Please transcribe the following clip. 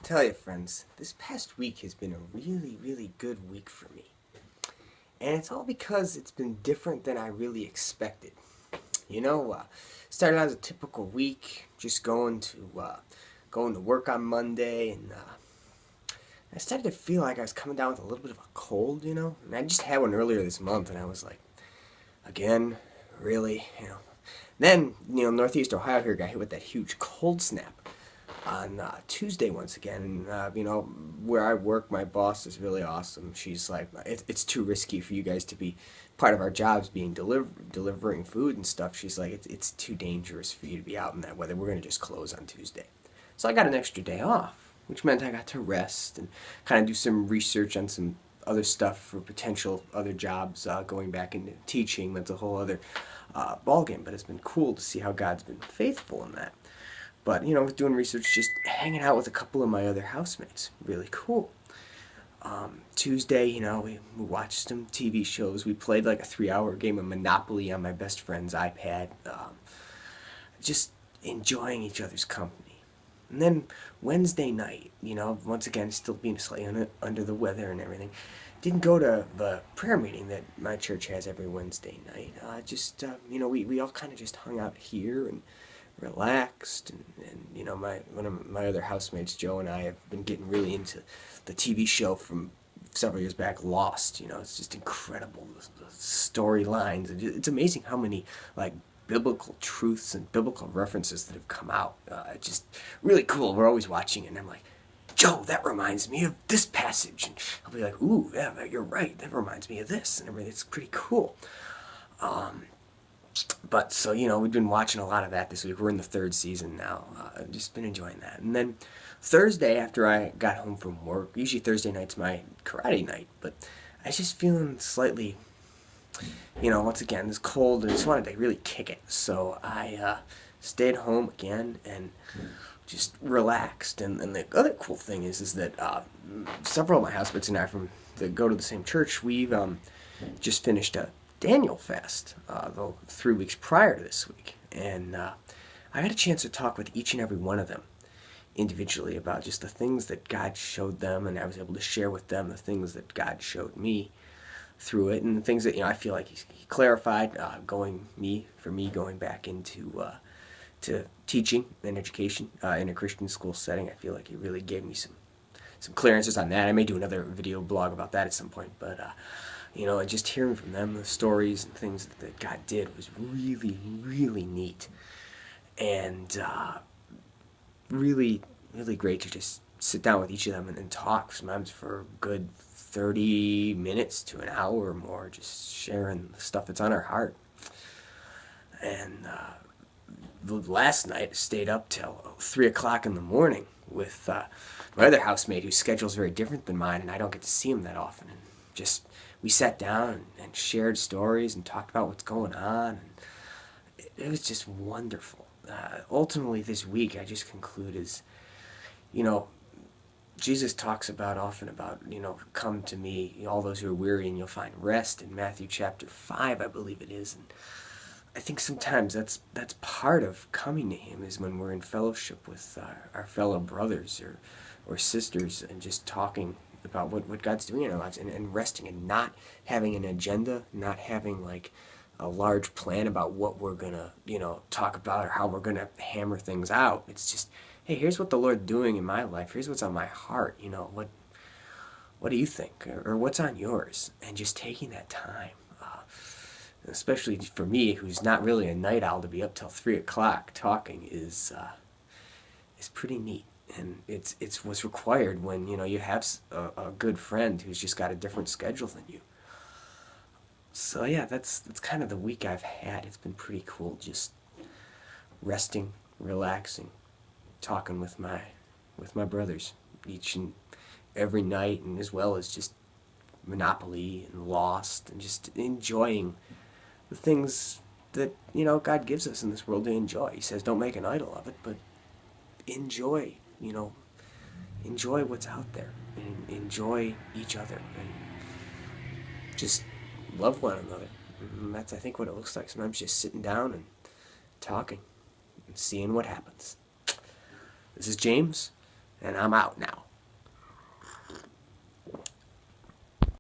Tell you, friends, this past week has been a really good week for me. And it's all because it's been different than I really expected. Started out as a typical week, just going to work on Monday, and I started to feel like I was coming down with a little bit of a cold, And I just had one earlier this month, and I was like, again, really. Then, Northeast Ohio here got hit with that huge cold snap on Tuesday once again. And, where I work, my boss is really awesome. She's like, it's too risky for you guys to be part of our jobs being delivering food and stuff. She's like, it's too dangerous for you to be out in that weather. We're going to just close on Tuesday. So I got an extra day off, which meant I got to rest and kind of do some research on some other stuff for potential other jobs going back into teaching. That's a whole other ballgame, but it's been cool to see how God's been faithful in that. But, with doing research, just hanging out with a couple of my other housemates. Really cool. Tuesday, we watched some TV shows. We played like a 3-hour game of Monopoly on my best friend's iPad. Just enjoying each other's company. And then Wednesday night, once again, still being slightly under the weather and everything. Didn't go to the prayer meeting that my church has every Wednesday night. We all kind of just hung out here and relaxed, and one of my other housemates, Joe, and I have been getting really into the TV show from several years back, Lost. It's just incredible, the storylines. It's amazing how many biblical truths and biblical references that have come out. Just really cool. We're always watching it, and I'm like, Joe, that reminds me of this passage, and I'll be like, ooh, yeah, you're right, that reminds me of this, and everything. It's pretty cool. But so, we've been watching a lot of that this week. We're in the 3rd season now. I've just been enjoying that. And then Thursday, after I got home from work, usually Thursday night's my karate night, but I was just feeling slightly, once again, this cold, and I just wanted to really kick it. So I stayed home again and just relaxed. And the other cool thing is that several of my housemates and I that go to the same church, we've just finished a Daniel fast, though 3 weeks prior to this week, and I got a chance to talk with each and every one of them individually about just the things that God showed them, and I was able to share with them the things that God showed me through it, and the things that I feel like he clarified. Going back into to teaching and education in a Christian school setting, I feel like he really gave me some clearances on that. I may do another video blog about that at some point, but and just hearing from them the stories and things that God did was really neat, and really great to just sit down with each of them and talk, sometimes for a good 30 minutes to an hour or more, just sharing the stuff that's on our heart. And last night I stayed up till 3 o'clock in the morning with my other housemate, whose schedule is very different than mine, and I don't get to see him that often. And just we sat down and shared stories and talked about what's going on. And it was just wonderful. Ultimately, this week I just conclude is, Jesus talks often about, come to me, all those who are weary, and you'll find rest, in Matthew chapter 5, I believe it is. And I think sometimes that's part of coming to him, is when we're in fellowship with our fellow brothers or sisters, and just talking about what God's doing in our lives, and resting, and not having an agenda, not having a large plan about what we're gonna talk about or how we're gonna hammer things out. It's just, hey, here's what the Lord's doing in my life, here's what's on my heart, what do you think, or what's on yours, and just taking that time, especially for me, who's not really a night owl, to be up till 3 o'clock talking is pretty neat. And it's what's required when you have a good friend who's just got a different schedule than you. So yeah, that's kind of the week I've had. It's been pretty cool, just resting, relaxing, talking with my brothers each and every night, and as well as just Monopoly and Lost, and just enjoying the things that God gives us in this world to enjoy. He says, don't make an idol of it, but enjoy. Enjoy what's out there, and enjoy each other, and just love one another. And that's, I think, what it looks like. Sometimes just sitting down and talking and seeing what happens. This is James, and I'm out now.